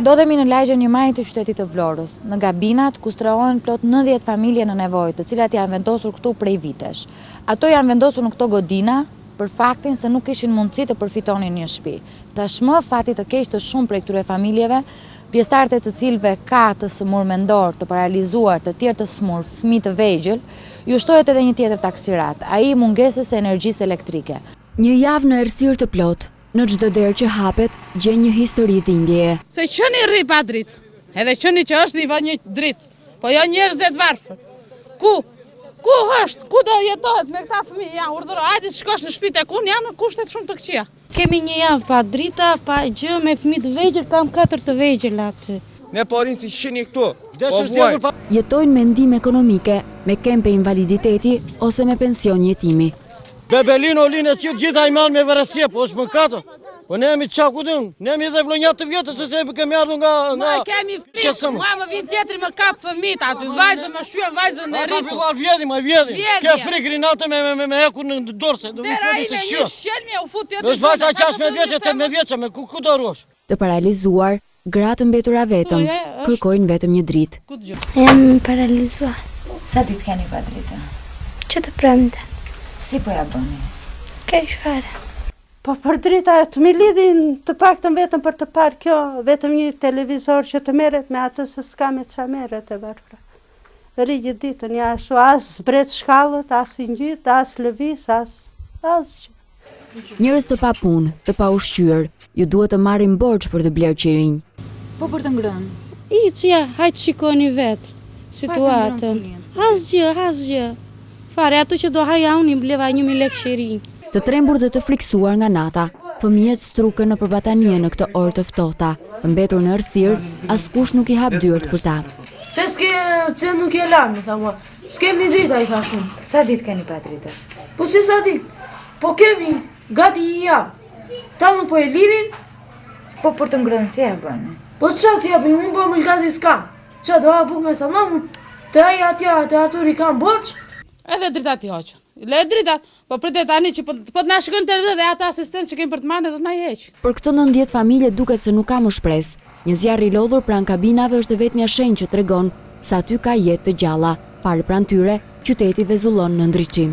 Ndodhemi në lagjen një majë të qytetit të Vlorës. Në Gabinat ku strohen plot 90 familje në nevojë, të cilat janë vendosur këtu prej vitesh. Ato janë vendosur në këto godina për faktin se nuk kishin mundësi të përfitonin një shtëpi. Tashmë fati të keq të shumë prej këtyre familjeve, pjesëtarët e të cilëve ka të smur mendor, të paralizuar, të tjerë të smur, fëmijë të vegjël, ju shtohet edhe një tjetër taksirat, ai mungesës së energjisë elektrike. Një javë në errësirë të plot, në çdo derë që hapet, gjen një histori dhimbjeje. Se qëni rri pa dritë, edhe qëni që është një një dritë, po jo njerëzit varfër. Ku është, ku do jetohet me këta fëmijë, ja, urdhëro, hajde shkosh në shtëpi tek unë, janë në kushtet shumë të këqija. Kemi një javë pa drita, pa gjë, me fëmijë të vegjël, kam 4 të vegjël aty. Ne po rinë si shini këtu, Jetojnë me ndihmë ekonomike, me kempe invaliditeti ose me pension jetimi. Bebelino linë që gjitha i marrë me vërësie, po është më kato. Po ne jemi qa ku dëmë, ne jemi dhe vlonjat të vjetës, se kemi ardhur nga... Ma kemi frikë, mua më vinë tjetëri më kapë fëmit aty, vajzë më shqyën, vajzë në rritu. Ka filluar vjedi. Ke frikë rinate me ekur në dorse. Dera i me një shqelmje u fut tjetër. Është vajza 16 vjeqe, 18 vjeqe, me ku do rush? Të paralizuar, gratë mbetura vetëm, kërkojnë vetëm një dritë. Jam paralizuar. Sa ditë keni pa dritë? Që të premte. Si po ja bëni? Keq fare. Po për drita të mi lidhin të paktën vetëm për të parë kjo, vetëm një televizor që të merret me atë se s'ka me çfarë merret e varfra. Rri gjithë ditën jashtu, as bret shkallët, as i ngjyrt, as lëviz, as gjë. Njerëz të pa punë, të pa ushqyer, ju duhet të marrin borxh për të blerë qirinj. Po për të ngrënë. Ja, hajtë shikoni vetë situatën. Asgjë. Fare, ato që do haja unë i bleva 1000 lekë qirinj. Të trembur dhe të friksuar nga nata, fëmijët strukën në përbatanie në këtë orë të ftohta. Të mbetur në errësirë, askush nuk i hap dyert për ta. Se nuk e lanë, tha, s'kemi drita, i tha shumë. Sa ditë keni pa dritë? Po si sa ditë? Po kemi gati një javë. Ta nuk po e lidhin. Po për të ngrënë si e bëni? Po qa si japim, unë po mëllgati s'kam. Qa do ha buk me sanamun, të aja atja, të Arturi kam borç. Edhe drita ti hoqë. Le dritat, po pritet tani që po të na shkojnë të dhe ata asistentë që kemi për të marrë do të na heq. Për këto 90 familje duket se nuk ka më shpresë. Një zjarr i lodhur pranë kabinave është vetmja shenjë që tregon se aty ka jetë të gjalla. Parë pranë tyre, qyteti vezullon në ndriçim.